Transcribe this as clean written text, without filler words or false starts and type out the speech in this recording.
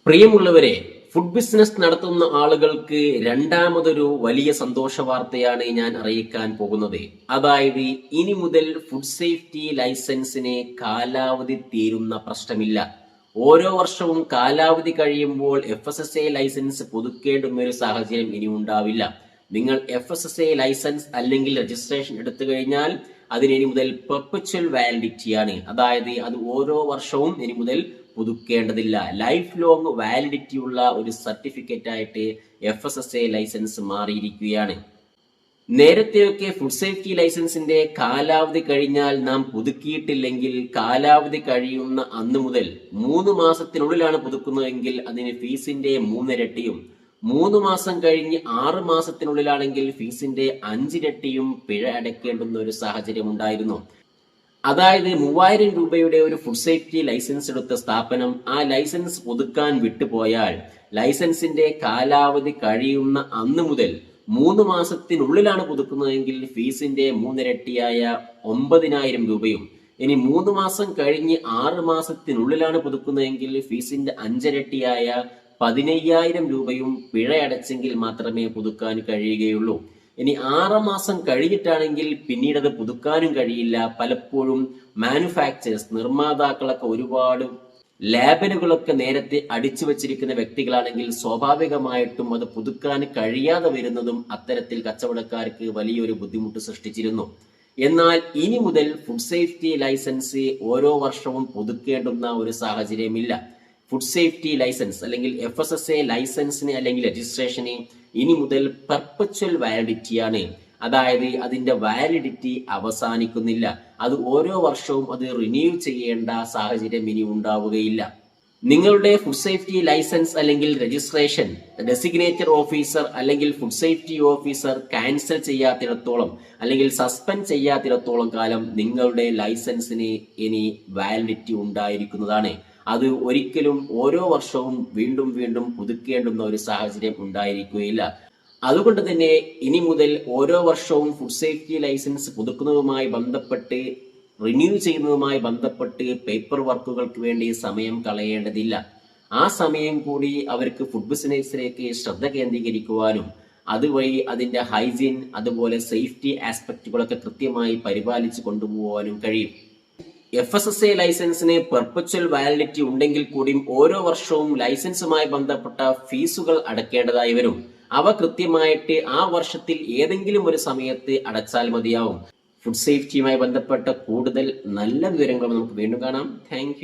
പ്രിയമുള്ളവരെ, food business നടത്തുന്ന ആളുകൾക്ക് രണ്ടാമതൊരു വലിയ സന്തോഷ വാർത്തയാണ് ഞാൻ അറിയിക്കാൻ പോകുന്നത്. അതായത് ഇനി മുതൽ ഫുഡ് സേഫ്റ്റി ലൈസൻസിന് കാലാവധി തീരുന്ന പ്രശ്നമില്ല. ഓരോ വർഷവും കാലാവധി കഴിയുമ്പോൾ FSSAI ലൈസൻസ് പുതുക്കേണ്ടുന്ന ഒരു സാഹചര്യം ഇനി ഉണ്ടാവില്ല. നിങ്ങൾ FSSAI ലൈസൻസ് അല്ലെങ്കിൽ രജിസ്ട്രേഷൻ എടുത്തു കഴിഞ്ഞാൽ അതിന് ഇനി മുതൽ പെർപ്പച്വൽ വാലിഡിറ്റിയാണ്. അതായത് അത് ഓരോ വർഷവും ഇനി മുതൽ പുതുക്കേണ്ടതില്ല. ലൈഫ് ലോങ് വാലിഡിറ്റി ഉള്ള ഒരു സർട്ടിഫിക്കറ്റ് ആയിട്ട് FSSAI ലൈസൻസ് മാറിയിരിക്കുകയാണ്. നേരത്തെയൊക്കെ ഫുഡ് സേഫ്റ്റി ലൈസൻസിന്റെ കാലാവധി കഴിഞ്ഞാൽ നാം പുതുക്കിയിട്ടില്ലെങ്കിൽ കാലാവധി കഴിയുന്ന അന്ന് മുതൽ 3 മാസത്തിനുള്ളിലാണ് പുതുക്കുന്നതെങ്കിൽ അതിന് ഫീസിന്റെ 3 ഇരട്ടിയും, 3 മാസം കഴിഞ്ഞ് 6 മാസത്തിനുള്ളിലാണെങ്കിൽ ഫീസിന്റെ 5 ഇരട്ടിയും പിഴ അടയ്ക്കേണ്ടുന്ന ഒരു സാഹചര്യം ഉണ്ടായിരുന്നു. അതായത് 3000 രൂപയുടെ ഒരു ഫുഡ് സേഫ്റ്റി ലൈസൻസ് എടുത്ത സ്ഥാപനം ആ ലൈസൻസ് പുതുക്കാൻ വിട്ടുപോയാൽ ലൈസൻസിന്റെ കാലാവധി കഴിയുന്ന അന്ന് മുതൽ 3 മാസത്തിനുള്ളിലാണ് പുതുക്കുന്നതെങ്കിൽ ഫീസിന്റെ 3 ഇരട്ടിയായ 9000 രൂപയും, ഇനി 3 മാസം കഴിഞ്ഞ് 6 മാസത്തിനുള്ളിലാണ് പുതുക്കുന്നതെങ്കിൽ ഫീസിന്റെ 5 ഇരട്ടിയായ 15000 രൂപയും പിഴ അടച്ചെങ്കിൽ മാത്രമേ പുതുക്കാൻ കഴിയുകയുള്ളൂ. ഇനി 6 മാസം കഴിഞ്ഞിട്ടാണെങ്കിൽ പിന്നീട് അത് പുതുക്കാനും കഴിയില്ല. പലപ്പോഴും മാനുഫാക്ചേഴ്സ്, നിർമ്മാതാക്കളൊക്കെ ഒരുപാട് ലേബലുകളൊക്കെ നേരത്തെ അടിച്ചു വച്ചിരിക്കുന്ന വ്യക്തികളാണെങ്കിൽ സ്വാഭാവികമായിട്ടും അത് പുതുക്കാൻ കഴിയാതെ വരുന്നതും അത്തരത്തിൽ കച്ചവടക്കാർക്ക് വലിയൊരു ബുദ്ധിമുട്ട് സൃഷ്ടിച്ചിരുന്നു. എന്നാൽ ഇനി മുതൽ ഫുഡ് സേഫ്റ്റി ലൈസൻസ് ഓരോ വർഷവും പുതുക്കേണ്ടുന്ന ഒരു സാഹചര്യമില്ല. ഫുഡ് സേഫ്റ്റി ലൈസൻസ് അല്ലെങ്കിൽ FSSAI ലൈസൻസിന് അല്ലെങ്കിൽ രജിസ്ട്രേഷന് ഇനി മുതൽ പെർപ്പച്വൽ വാലിഡിറ്റിയാണ്. അതായത് അതിന്റെ വാലിഡിറ്റി അവസാനിക്കുന്നില്ല. അത് ഓരോ വർഷവും അത് റിന്യൂ ചെയ്യേണ്ട സാഹചര്യം ഇനി ഉണ്ടാവുകയില്ല. നിങ്ങളുടെ ഫുഡ് സേഫ്റ്റി ലൈസൻസ് അല്ലെങ്കിൽ രജിസ്ട്രേഷൻ ഡെസിഗ്നേറ്റഡ് ഓഫീസർ അല്ലെങ്കിൽ ഫുഡ് സേഫ്റ്റി ഓഫീസർ ക്യാൻസൽ ചെയ്യാത്തിടത്തോളം അല്ലെങ്കിൽ സസ്പെൻഡ് ചെയ്യാത്തിടത്തോളം കാലം നിങ്ങളുടെ ലൈസൻസിന് ഇനി വാലിഡിറ്റി ഉണ്ടായിരിക്കുന്നതാണ്. അത് ഒരിക്കലും ഓരോ വർഷവും വീണ്ടും വീണ്ടും പുതുക്കേണ്ടുന്ന ഒരു സാഹചര്യം ഉണ്ടായിരിക്കുകയില്ല. അതുകൊണ്ട് തന്നെ ഇനി മുതൽ ഓരോ വർഷവും ഫുഡ് സേഫ്റ്റി ലൈസൻസ് പുതുക്കുന്നതുമായി ബന്ധപ്പെട്ട് റിന്യൂ ചെയ്യുന്നതുമായി ബന്ധപ്പെട്ട് പേപ്പർ വർക്കുകൾക്ക് വേണ്ടി സമയം കളയേണ്ടതില്ല. ആ സമയം കൂടി അവർക്ക് ഫുഡ് ബിസിനസ്സിലേക്ക് ശ്രദ്ധ കേന്ദ്രീകരിക്കുവാനും അതുവഴി അതിന്റെ ഹൈജീൻ അതുപോലെ സേഫ്റ്റി ആസ്പെക്റ്റുകളൊക്കെ കൃത്യമായി പരിപാലിച്ചു കൊണ്ടുപോകാനും കഴിയും. FSSAI ലൈസൻസിന് പെർപ്പച്വൽ വാലിഡിറ്റി ഉണ്ടെങ്കിൽ കൂടിയും ഓരോ വർഷവും ലൈസൻസുമായി ബന്ധപ്പെട്ട ഫീസുകൾ അടയ്ക്കേണ്ടതായി വരും. അവ കൃത്യമായിട്ട് ആ വർഷത്തിൽ ഏതെങ്കിലും ഒരു സമയത്ത് അടച്ചാൽ മതിയാവും. ഫുഡ് സേഫ്റ്റിയുമായി ബന്ധപ്പെട്ട കൂടുതൽ നല്ല വിവരങ്ങൾ നമുക്ക് വീണ്ടും കാണാം. താങ്ക്